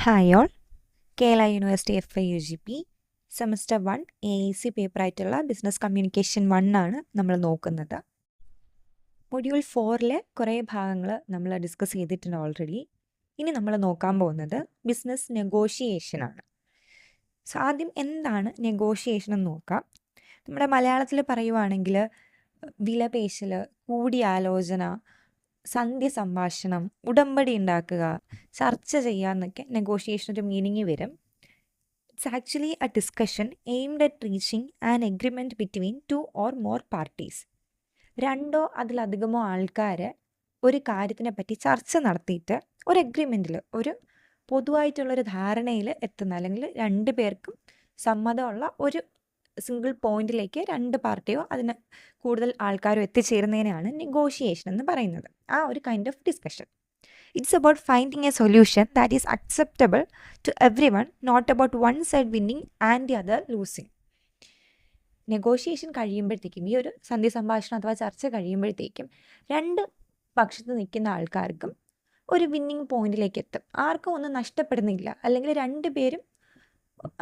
Hi all, Kerala university FIUGP semester 1 AIC പേപ്പറായിട്ടുള്ള business communication 1 ആണ് നമ്മൾ നോക്കുന്നത്. മൊഡ്യൂൾ 4-ലെ കുറേ ഭാഗങ്ങൾ നമ്മൾ ഡിസ്കസ് ചെയ്തിട്ടുണ്ട് ഓൾറെഡി. ഇനി നമ്മൾ നോക്കാൻ പോകുന്നത് ബിസിനസ് നെഗോഷിയേഷനാണ്. സോ ആദ്യം എന്താണ് നെഗോഷിയേഷൻ എന്ന് നോക്കാം. നമ്മുടെ മലയാളത്തിൽ പറയുവാണെങ്കിൽ വിലപേശൽ, കൂടിയാലോചന, സന്ധ്യ സംഭാഷണം, ഉടമ്പടി ഉണ്ടാക്കുക, ചർച്ച ചെയ്യുക എന്നൊക്കെ നെഗോഷിയേഷൻ ഒരു മീനിങ് വരും. It's actually A discussion aimed at reaching an agreement between 2 or more parties. രണ്ടോ അതിലധികമോ ആൾക്കാർ ഒരു കാര്യത്തിനെ പറ്റി ചർച്ച നടത്തിയിട്ട് ഒരു എഗ്രിമെൻറ്റിൽ, ഒരു പൊതുവായിട്ടുള്ളൊരു ധാരണയിൽ എത്തുന്ന, അല്ലെങ്കിൽ രണ്ട് പേർക്കും സമ്മതമുള്ള ഒരു സിംഗിൾ പോയിന്റിലേക്ക് രണ്ട് പാർട്ടിയോ അതിന് കൂടുതൽ ആൾക്കാരോ എത്തിച്ചേരുന്നതിനാണ് നെഗോഷിയേഷൻ എന്ന് പറയുന്നത്. ആ ഒരു kind of discussion. It's about finding a solution that is acceptable to everyone, not about one side winning and the other losing. Negotiation കഴിയുമ്പോഴത്തേക്കും, ഈ ഒരു സന്ധ്യ സംഭാഷണം അഥവാ ചർച്ച കഴിയുമ്പോഴത്തേക്കും രണ്ട് പക്ഷത്ത് നിൽക്കുന്ന ആൾക്കാർക്കും ഒരു വിന്നിങ് പോയിന്റിലേക്ക് എത്തും. ആർക്കും ഒന്നും നഷ്ടപ്പെടുന്നില്ല, അല്ലെങ്കിൽ രണ്ട് പേരും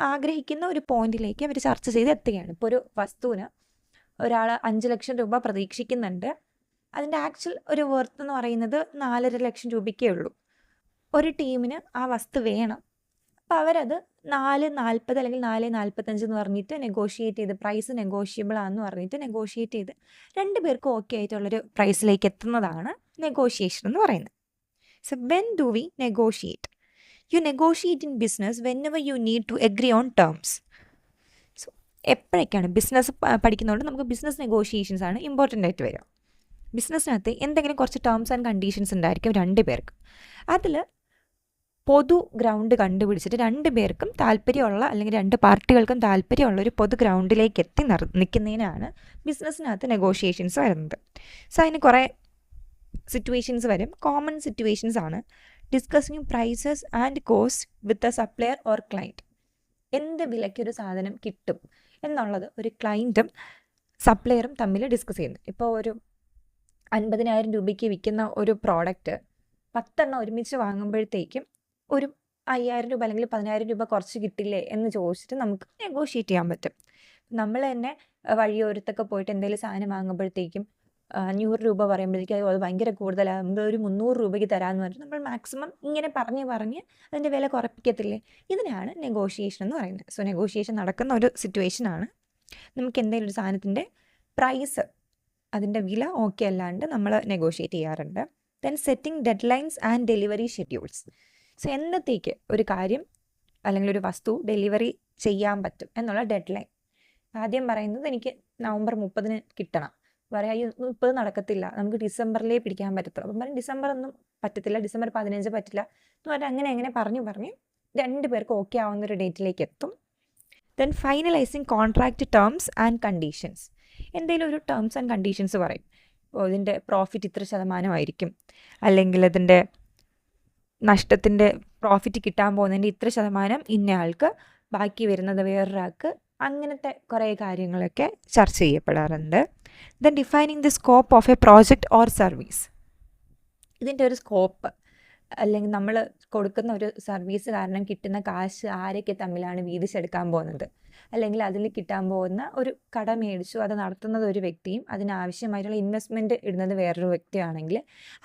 ആഗ്രഹിക്കുന്ന ഒരു പോയിന്റിലേക്ക് അവർ ചർച്ച ചെയ്ത് എത്തുകയാണ്. ഇപ്പോൾ ഒരു വസ്തുവിന് ഒരാൾ 5 ലക്ഷം രൂപ പ്രതീക്ഷിക്കുന്നുണ്ട്. അതിൻ്റെ ആക്ച്വൽ ഒരു വർത്ത് എന്ന് പറയുന്നത് 4.5 ലക്ഷം രൂപയ്ക്കേ ഉള്ളൂ. ഒരു ടീമിന് ആ വസ്തു വേണം. അപ്പോൾ അവരത് 4.40 അല്ലെങ്കിൽ 4.45 എന്ന് പറഞ്ഞിട്ട് നെഗോഷിയേറ്റ് ചെയ്ത്, പ്രൈസ് നെഗോഷ്യബിൾ ആണെന്ന് പറഞ്ഞിട്ട് നെഗോഷിയേറ്റ് ചെയ്ത് രണ്ട് പേർക്കും ഓക്കെ ആയിട്ടുള്ളൊരു പ്രൈസിലേക്ക് എത്തുന്നതാണ് നെഗോഷിയേഷൻ എന്ന് പറയുന്നത്. So when do we negotiate? You negotiate in business whenever you need to agree on terms. So എപ്പോഴൊക്കെയാണ് ബിസിനസ് പഠിക്കുന്നതുകൊണ്ട് നമുക്ക് ബിസിനസ് നെഗോഷിയേഷൻസ് ആണ് ഇമ്പോർട്ടൻ്റ് ആയിട്ട് വരിക. ബിസിനസ്സിനകത്ത് എന്തെങ്കിലും കുറച്ച് ടേംസ് ആൻഡ് കണ്ടീഷൻസ് ഉണ്ടായിരിക്കും രണ്ട് പേർക്ക്. അതിൽ പൊതു ഗ്രൗണ്ട് കണ്ടുപിടിച്ചിട്ട് രണ്ട് പേർക്കും താല്പര്യമുള്ള, അല്ലെങ്കിൽ രണ്ട് പാർട്ടികൾക്കും താല്പര്യമുള്ള ഒരു പൊതു ഗ്രൗണ്ടിലേക്ക് എത്തി നിൽക്കുന്നതിനാണ് ബിസിനസ്സിനകത്ത് നെഗോഷിയേഷൻസ് വരുന്നത്. സോ അതിന് കുറേ സിറ്റുവേഷൻസ് വരും. കോമൺ സിറ്റുവേഷൻസ് ആണ് discussing prices and cost with a supplier or client. എന്ത് വിലയ്ക്കൊരു സാധനം കിട്ടും എന്നുള്ളത് ഒരു ക്ലയൻറ്റും സപ്ലയറും തമ്മിൽ ഡിസ്കസ് ചെയ്യുന്നു. ഇപ്പോൾ ഒരു 50,000 രൂപയ്ക്ക് വിൽക്കുന്ന ഒരു പ്രോഡക്റ്റ് 10 എണ്ണം ഒരുമിച്ച് വാങ്ങുമ്പോഴത്തേക്കും ഒരു 5,000 രൂപ അല്ലെങ്കിൽ 10,000 രൂപ കുറച്ച് കിട്ടില്ലേ എന്ന് ചോദിച്ചിട്ട് നമുക്ക് നെഗോഷിയേറ്റ് ചെയ്യാൻ പറ്റും. നമ്മൾ തന്നെ വഴിയോരത്തൊക്കെ പോയിട്ട് എന്തെങ്കിലും സാധനം വാങ്ങുമ്പോഴത്തേക്കും 100 രൂപ പറയുമ്പോഴേക്കും അത് ഭയങ്കര കൂടുതലാണ്, നമ്മൾ ഒരു 300 രൂപയ്ക്ക് തരാമെന്ന് പറഞ്ഞിട്ട് നമ്മൾ മാക്സിമം ഇങ്ങനെ പറഞ്ഞ് അതിൻ്റെ വില കുറപ്പിക്കത്തില്ലേ? ഇതിനാണ് നെഗോഷിയേഷൻ എന്ന് പറയുന്നത്. സോ നെഗോഷിയേഷൻ നടക്കുന്ന ഒരു സിറ്റുവേഷനാണ്. നമുക്ക് എന്തെങ്കിലും ഒരു സാധനത്തിൻ്റെ പ്രൈസ്, അതിൻ്റെ വില ഓക്കെ അല്ലാണ്ട് നമ്മൾ നെഗോഷിയേറ്റ് ചെയ്യാറുണ്ട്. Then setting dead lines and delivery schedules. So എന്നത്തേക്ക് ഒരു കാര്യം അല്ലെങ്കിൽ ഒരു വസ്തു ഡെലിവറി ചെയ്യാൻ പറ്റും എന്നുള്ള ഡെഡ് ലൈൻ. ആദ്യം പറയുന്നത് എനിക്ക് നവംബർ 30-ന് കിട്ടണം. പറയാം 30 നടക്കത്തില്ല, നമുക്ക് ഡിസംബറിലേ പിടിക്കാൻ പറ്റത്തുള്ളൂ. അപ്പം പറയും ഡിസംബർ ഒന്നും പറ്റത്തില്ല, ഡിസംബർ 15 പറ്റില്ല എന്ന് പറഞ്ഞാൽ അങ്ങനെ പറഞ്ഞ് രണ്ട് പേർക്ക് ഓക്കെ ആവുന്ന ഒരു ഡേറ്റിലേക്ക് എത്തും. Then finalising contract terms and conditions. എന്തെങ്കിലും ഒരു ടേംസ് ആൻഡ് കണ്ടീഷൻസ് പറയും. ഇപ്പോൾ ഇതിൻ്റെ പ്രോഫിറ്റ് ഇത്ര ശതമാനമായിരിക്കും, അല്ലെങ്കിൽ ഇതിൻ്റെ നഷ്ടത്തിൻ്റെ പ്രോഫിറ്റ് കിട്ടാൻ പോകുന്നതിൻ്റെ ഇത്ര ശതമാനം ഇന്നയാൾക്ക്, ബാക്കി വരുന്നത് വേറൊരാൾക്ക്. അങ്ങനത്തെ കുറേ കാര്യങ്ങളൊക്കെ ചർച്ച ചെയ്യപ്പെടാറുണ്ട്. Then defining the scope of a project or service. ഇതിൻ്റെ ഒരു സ്കോപ്പ്, അല്ലെങ്കിൽ നമ്മൾ കൊടുക്കുന്ന ഒരു സർവീസ് കാരണം കിട്ടുന്ന കാശ് ആരൊക്കെ തമ്മിലാണ് വീതിച്ചെടുക്കാൻ പോകുന്നത്, അല്ലെങ്കിൽ അതിൽ കിട്ടാൻ പോകുന്ന ഒരു കട മേടിച്ചു അത് നടത്തുന്നത് ഒരു വ്യക്തിയും അതിനാവശ്യമായിട്ടുള്ള ഇൻവെസ്റ്റ്മെൻറ്റ് ഇടുന്നത് വേറൊരു വ്യക്തിയാണെങ്കിൽ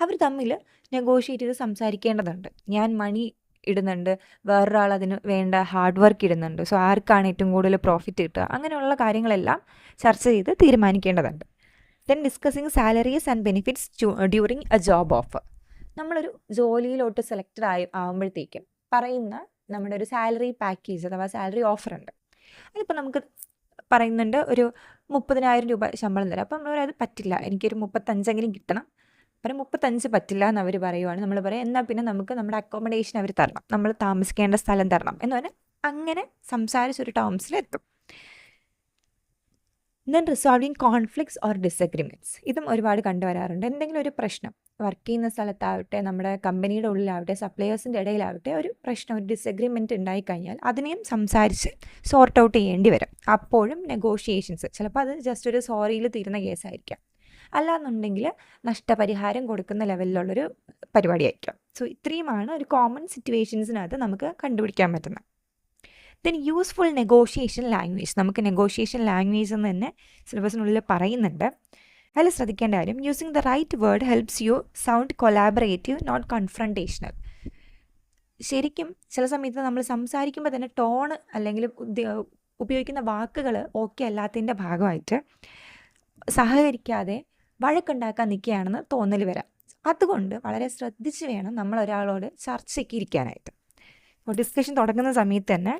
അവർ തമ്മിൽ നെഗോഷിയേറ്റ് ചെയ്ത് സംസാരിക്കേണ്ടതുണ്ട്. ഞാൻ മണി ഇടുന്നുണ്ട്, വേറൊരാൾ അതിന് വേണ്ട ഹാർഡ് വർക്ക് ഇടുന്നുണ്ട്, സോ ആർക്കാണ് ഏറ്റവും കൂടുതൽ പ്രോഫിറ്റ് കിട്ടുക, അങ്ങനെയുള്ള കാര്യങ്ങളെല്ലാം ചർച്ച ചെയ്ത് തീരുമാനിക്കേണ്ടതുണ്ട്. Then discussing salaries and benefits during A job offer. നമ്മളൊരു ജോലിയിലോട്ട് സെലക്റ്റഡ് ആകുമ്പോഴത്തേക്കും പറയുന്ന നമ്മുടെ ഒരു സാലറി പാക്കേജ് അഥവാ സാലറി ഓഫർ ഉണ്ട്. അതിപ്പോൾ നമുക്ക് പറയുന്നുണ്ട് ഒരു 30,000 രൂപ ശമ്പളം തരാം. അപ്പം നമ്മൾ അത് പറ്റില്ല, എനിക്കൊരു 35 കിട്ടണം. അപ്പം 35 പറ്റില്ല എന്ന് അവർ പറയുവാണ്. നമ്മൾ പറയാം എന്നാൽ പിന്നെ നമുക്ക് നമ്മുടെ അക്കോമഡേഷൻ അവർ തരണം, നമ്മൾ താമസിക്കേണ്ട സ്ഥലം തരണം എന്ന് പറഞ്ഞാൽ അങ്ങനെ സംസാരിച്ചൊരു ടേംസിലെത്തും. Then resolving conflicts or disagreements. ഇതും ഒരുപാട് കണ്ടുവരാറുണ്ട്. എന്തെങ്കിലും ഒരു പ്രശ്നം വർക്ക് ചെയ്യുന്ന സ്ഥലത്താവട്ടെ, നമ്മുടെ കമ്പനിയുടെ ഉള്ളിലാവട്ടെ, സപ്ലയേഴ്സിൻ്റെ ഇടയിലാവട്ടെ, ഒരു പ്രശ്നം, ഒരു ഡിസഗ്രിമെൻറ്റ് ഉണ്ടായിക്കഴിഞ്ഞാൽ അതിനെയും സംസാരിച്ച് സോർട്ട് ഔട്ട് ചെയ്യേണ്ടി വരും. അപ്പോഴും നെഗോഷിയേഷൻസ്, ചിലപ്പോൾ അത് ജസ്റ്റ് ഒരു സോറിയിൽ തീരുന്ന കേസായിരിക്കാം, അല്ലാന്നുണ്ടെങ്കിൽ നഷ്ടപരിഹാരം കൊടുക്കുന്ന ലെവലിലുള്ളൊരു പരിപാടിയായിരിക്കും. സോ ഇത്രയുമാണ് ഒരു കോമൺ സിറ്റുവേഷൻസിനകത്ത് നമുക്ക് കണ്ടുപിടിക്കാൻ പറ്റുന്നത്. Then useful negotiation language. നമുക്ക് നെഗോഷിയേഷൻ ലാംഗ്വേജ് എന്ന് തന്നെ സിലബസിനുള്ളിൽ പറയുന്നുണ്ട്. അതിൽ ശ്രദ്ധിക്കേണ്ട കാര്യം, using the right word helps you sound collaborative not confrontational. ശരിക്കും ചില സമയത്ത് നമ്മൾ സംസാരിക്കുമ്പോൾ തന്നെ ടോണ് അല്ലെങ്കിൽ ഉപയോഗിക്കുന്ന വാക്കുകൾ ഓക്കെ അല്ലാത്തതിൻ്റെ ഭാഗമായിട്ട് സഹകരിക്കാതെ വഴക്കുണ്ടാക്കാൻ നിൽക്കുകയാണെന്ന് തോന്നൽ വരാം. അതുകൊണ്ട് വളരെ ശ്രദ്ധിച്ച് വേണം നമ്മൾ ഒരാളോട് ചർച്ചയ്ക്ക് ഇരിക്കാനായിട്ട്. അപ്പോൾ ഡിസ്കഷൻ തുടങ്ങുന്ന സമയത്ത് തന്നെ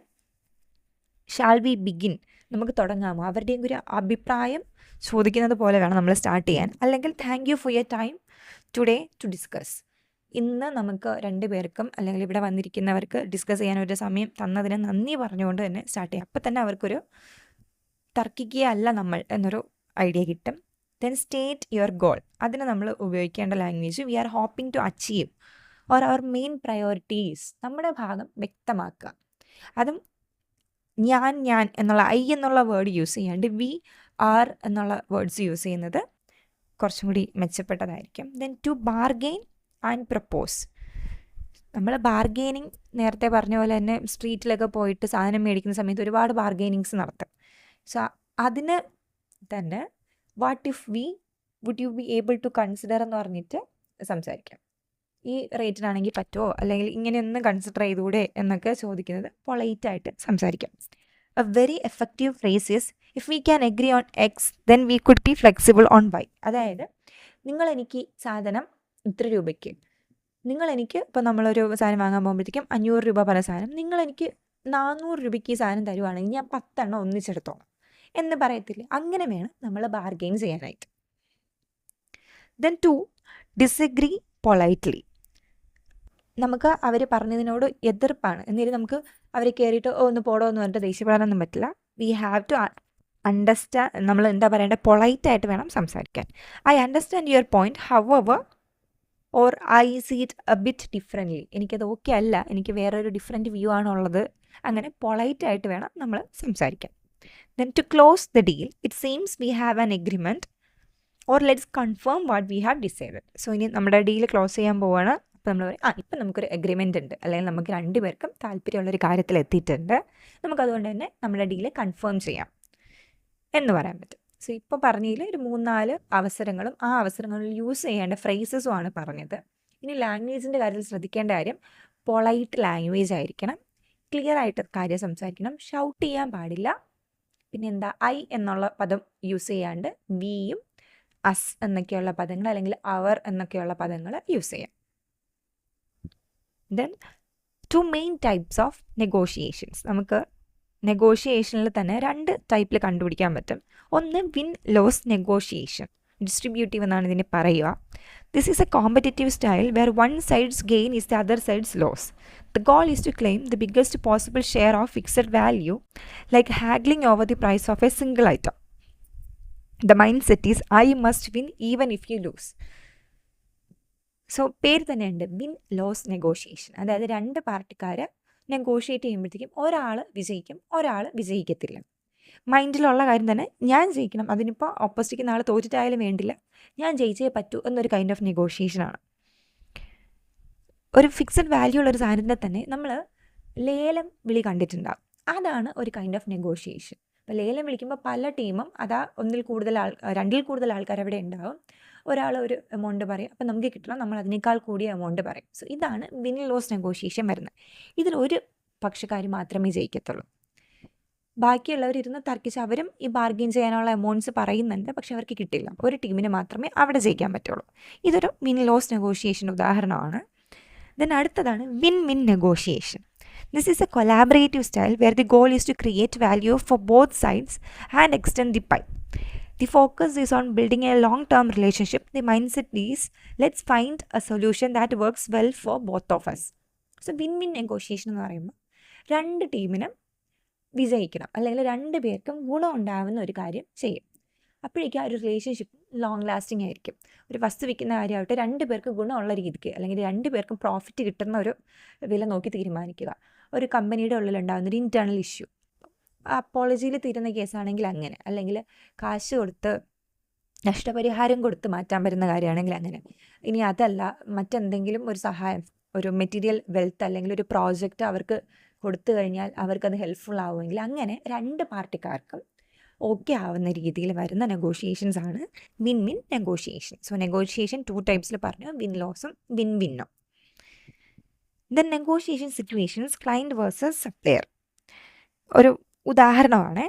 ഷാൾ വി ബിഗിൻ, നമുക്ക് തുടങ്ങാമോ, അവരുടെയും ഒരു അഭിപ്രായം ചോദിക്കുന്നത് പോലെ വേണം നമ്മൾ സ്റ്റാർട്ട് ചെയ്യാൻ. അല്ലെങ്കിൽ thank you for your time today to discuss. ഇന്ന് നമുക്ക് 2 പേർക്കും അല്ലെങ്കിൽ ഇവിടെ വന്നിരിക്കുന്നവർക്ക് ഡിസ്കസ് ചെയ്യാൻ ഒരു സമയം തന്നതിന് നന്ദി പറഞ്ഞുകൊണ്ട് തന്നെ സ്റ്റാർട്ട് ചെയ്യാം. അപ്പം തന്നെ അവർക്കൊരു തർക്കിക്കുകയല്ല നമ്മൾ എന്നൊരു ഐഡിയ കിട്ടും. Then state your goal. അതിന് നമ്മൾ ഉപയോഗിക്കേണ്ട language we are hoping to achieve or our main priorities. നമ്മുടെ ഭാഗം വ്യക്തമാക്കുക. അതും ഞാൻ എന്നുള്ള ഐ എന്നുള്ള വേർഡ് യൂസ് ചെയ്യാണ്ട് വി ആർ എന്നുള്ള വേർഡ്സ് യൂസ് ചെയ്യുന്നത് കുറച്ചും കൂടി മെച്ചപ്പെട്ടതായിരിക്കും. Then to bargain and propose. നമ്മൾ ബാർഗെയിനിങ് നേരത്തെ പറഞ്ഞ പോലെ തന്നെ സ്ട്രീറ്റിലൊക്കെ പോയിട്ട് സാധനം മേടിക്കുന്ന സമയത്ത് ഒരുപാട് ബാർഗെയിനിങ്സ് നടത്തും. സോ അതിന് തന്നെ what if would you be able to consider എന്ന് പറഞ്ഞിട്ട് സംസാരിക്കാം. ഈ റേറ്റിനാണെങ്കിൽ പറ്റുമോ, അല്ലെങ്കിൽ ഇങ്ങനെയൊന്നും കൺസിഡർ ചെയ്തുകൂടെ എന്നൊക്കെ ചോദിക്കുന്നത് പൊളൈറ്റായിട്ട് സംസാരിക്കാം. A very effective phrase is if we can agree on X then we could be flexible on Y. അതായത് നിങ്ങളെനിക്ക് സാധനം ഇത്ര രൂപയ്ക്ക്, നിങ്ങളെനിക്ക് ഇപ്പോൾ നമ്മളൊരു സാധനം വാങ്ങാൻ പോകുമ്പോഴത്തേക്കും 500 രൂപ പല സാധനം, നിങ്ങളെനിക്ക് 400 രൂപയ്ക്ക് ഈ സാധനം തരുവാണെങ്കിൽ ഞാൻ 10 എണ്ണം ഒന്നിച്ചെടുത്തോളാം എന്ന് പറയത്തില്ല. അങ്ങനെ വേണം നമ്മൾ ബാർഗെയിൻ ചെയ്യാനായിട്ട്. Then to disagree politely. നമുക്ക് അവർ പറഞ്ഞതിനോട് എതിർപ്പാണ് എന്നിട്ട് നമുക്ക് അവരെ കയറിയിട്ട് ഒന്ന് പോടോ എന്ന് പറഞ്ഞിട്ട് ദേഷ്യപ്പെടാനൊന്നും പറ്റില്ല. We have to understand. നമ്മൾ എന്താ പറയേണ്ടത്, പൊളൈറ്റായിട്ട് വേണം സംസാരിക്കാൻ. I understand your point however or I see it a bit differently. എനിക്കത് ഓക്കെ അല്ല, എനിക്ക് വേറൊരു ഡിഫറെൻറ്റ് വ്യൂ ആണുള്ളത്. അങ്ങനെ പൊളൈറ്റായിട്ട് വേണം നമ്മൾ സംസാരിക്കാൻ. Then to close the deal it seems we have an agreement or let's confirm what we have decided. So ഇനി നമ്മുടെ ഡീൽ ക്ലോസ് ചെയ്യാൻ പോവുകയാണ്. അപ്പോൾ നമ്മൾ പറയും ഇപ്പം നമുക്കൊരു എഗ്രിമെൻ്റ് ഉണ്ട്, അല്ലെങ്കിൽ നമുക്ക് 2 പേർക്കും താല്പര്യമുള്ളൊരു കാര്യത്തിൽ എത്തിയിട്ടുണ്ട്, നമുക്കതുകൊണ്ട് തന്നെ നമ്മുടെ ഡീല് കൺഫേം ചെയ്യാം എന്ന് പറയാൻ പറ്റും. സോ ഇപ്പോൾ പറഞ്ഞതിൽ ഒരു 3-4 അവസരങ്ങളും ആ അവസരങ്ങളിൽ യൂസ് ചെയ്യേണ്ട ഫ്രേസസുമാണ് പറഞ്ഞത്. ഇനി ലാംഗ്വേജിൻ്റെ കാര്യത്തിൽ ശ്രദ്ധിക്കേണ്ട കാര്യം, പൊളൈറ്റ് ലാംഗ്വേജ് ആയിരിക്കണം, ക്ലിയർ ആയിട്ട് കാര്യം സംസാരിക്കണം, ഷൗട്ട് ചെയ്യാൻ പാടില്ല. പിന്നെ എന്താ, ഐ എന്നുള്ള പദം യൂസ് ചെയ്യാണ്ട് വിയും അസ് എന്നൊക്കെയുള്ള പദങ്ങൾ അല്ലെങ്കിൽ അവർ എന്നൊക്കെയുള്ള പദങ്ങൾ യൂസ് ചെയ്യാം. Then 2 main types of negotiations. നമുക്ക് നെഗോഷിയേഷനിൽ തന്നെ 2 ടൈപ്പിൽ കണ്ടുപിടിക്കാൻ പറ്റും. ഒന്ന് വിൻ ലോസ് നെഗോഷിയേഷൻ, ഡിസ്ട്രിബ്യൂട്ടീവ് എന്നാണ് ഇതിനെ പറയുക. This is a competitive style where one side's gain is the other side's loss. The goal is to claim the biggest possible share of fixed value, like haggling over the price of a single item. The mindset is I must win even if you lose. So പേര് തന്നെയുണ്ട് win loss negotiation. അതായത് 2 പാർട്ടിക്കാർ negotiate ചെയ്യുമ്പോഴത്തേക്കും ഒരാൾ വിജയിക്കും, ഒരാൾ വിജയിക്കത്തില്ല. മൈൻഡിലുള്ള കാര്യം തന്നെ ഞാൻ ജയിക്കണം, അതിനിപ്പോൾ ഓപ്പോസിറ്റ് ആൾ തോറ്റിട്ടായാലും വേണ്ടില്ല, ഞാൻ ജയിച്ചേ പറ്റൂ എന്നൊരു കൈൻഡ് ഓഫ് നെഗോഷിയേഷനാണ്. ഒരു ഫിക്സഡ് വാല്യൂ ഉള്ളൊരു സാധനത്തിനെ തന്നെ നമ്മൾ ലേലം വിളി കണ്ടിട്ടുണ്ടാകും. അതാണ് ഒരു കൈൻഡ് ഓഫ് നെഗോഷിയേഷൻ. അപ്പോൾ ലേലം വിളിക്കുമ്പോൾ പല ടീമും അതാ 2 കൂടുതൽ ആൾക്കാർ അവിടെ ഉണ്ടാവും. ഒരാൾ ഒരു എമൗണ്ട് പറയും, അപ്പോൾ നമുക്ക് കിട്ടണം, നമ്മൾ അതിനേക്കാൾ കൂടിയ എമൗണ്ട് പറയും. സോ ഇതാണ് വിൻ ലോസ് നെഗോഷിയേഷൻ വരുന്നത്. ഇതിൽ ഒരു പക്ഷക്കാർ മാത്രമേ ജയിക്കത്തുള്ളൂ. ബാക്കിയുള്ളവർ ഇരുന്ന് തർക്കിച്ച് അവരും ഈ ബാർഗെയിൻ ചെയ്യാനുള്ള എമൗണ്ട്സ് പറയുന്നുണ്ട്, പക്ഷെ അവർക്ക് കിട്ടില്ല. ഒരു ടീമിന് മാത്രമേ അവിടെ ജയിക്കാൻ പറ്റുള്ളൂ. ഇതൊരു വിൻ ലോസ് നെഗോഷിയേഷൻ്റെ ഉദാഹരണമാണ്. ദെൻ അടുത്തതാണ് win win negotiation. This is a collaborative style where the goal is to create value for both sides and extend the pie. The focus is on building a long-term relationship. The mindset is let's find a solution that works well for both of us. So win-win negotiation എന്ന് പറയുമ്പോൾ 2 ടീമിനും വിജയിക്കണം, അല്ലെങ്കിൽ 2 പേർക്കും ഗുണം ഉണ്ടാകുന്ന ഒരു കാര്യം ചെയ്യും. അപ്പോഴേക്കും ആ ഒരു റിലേഷൻഷിപ്പ് ലോങ് ലാസ്റ്റിംഗ് ആയിരിക്കും. ഒരു വസ്തു വിൽക്കുന്ന കാര്യമായിട്ട് 2 പേർക്ക് ഗുണമുള്ള രീതിക്ക്, അല്ലെങ്കിൽ 2 പേർക്കും പ്രോഫിറ്റ് കിട്ടുന്ന ഒരു വില നോക്കി തീരുമാനിക്കുക. ഒരു കമ്പനിയുടെ ഉള്ളിലുണ്ടാകുന്ന ഒരു ഇൻറ്റേർണൽ ഇഷ്യൂ അപ്പോളജിയിൽ തീരുന്ന കേസാണെങ്കിൽ അങ്ങനെ, അല്ലെങ്കിൽ കാശ് കൊടുത്ത് നഷ്ടപരിഹാരം കൊടുത്ത് മാറ്റാൻ പറ്റുന്ന കാര്യമാണെങ്കിൽ അങ്ങനെ. ഇനി അതല്ല, മറ്റെന്തെങ്കിലും ഒരു സഹായം, ഒരു മെറ്റീരിയൽ വെൽത്ത് അല്ലെങ്കിൽ ഒരു പ്രോജക്റ്റ് അവർക്ക് കൊടുത്തു കഴിഞ്ഞാൽ അവർക്കത് ഹെൽപ്ഫുൾ ആവുമെങ്കിൽ അങ്ങനെ രണ്ട് പാർട്ടിക്കാർക്കും ഓക്കെ ആവുന്ന രീതിയിൽ വരുന്ന നെഗോഷിയേഷൻസ് ആണ് win win negotiation. So negotiation 2 ടൈപ്സിൽ പറഞ്ഞു, വിൻ ലോസും വിൻ വിന്നും. Then negotiation situations client versus supplier. ഒരു ഉദാഹരണമാണ്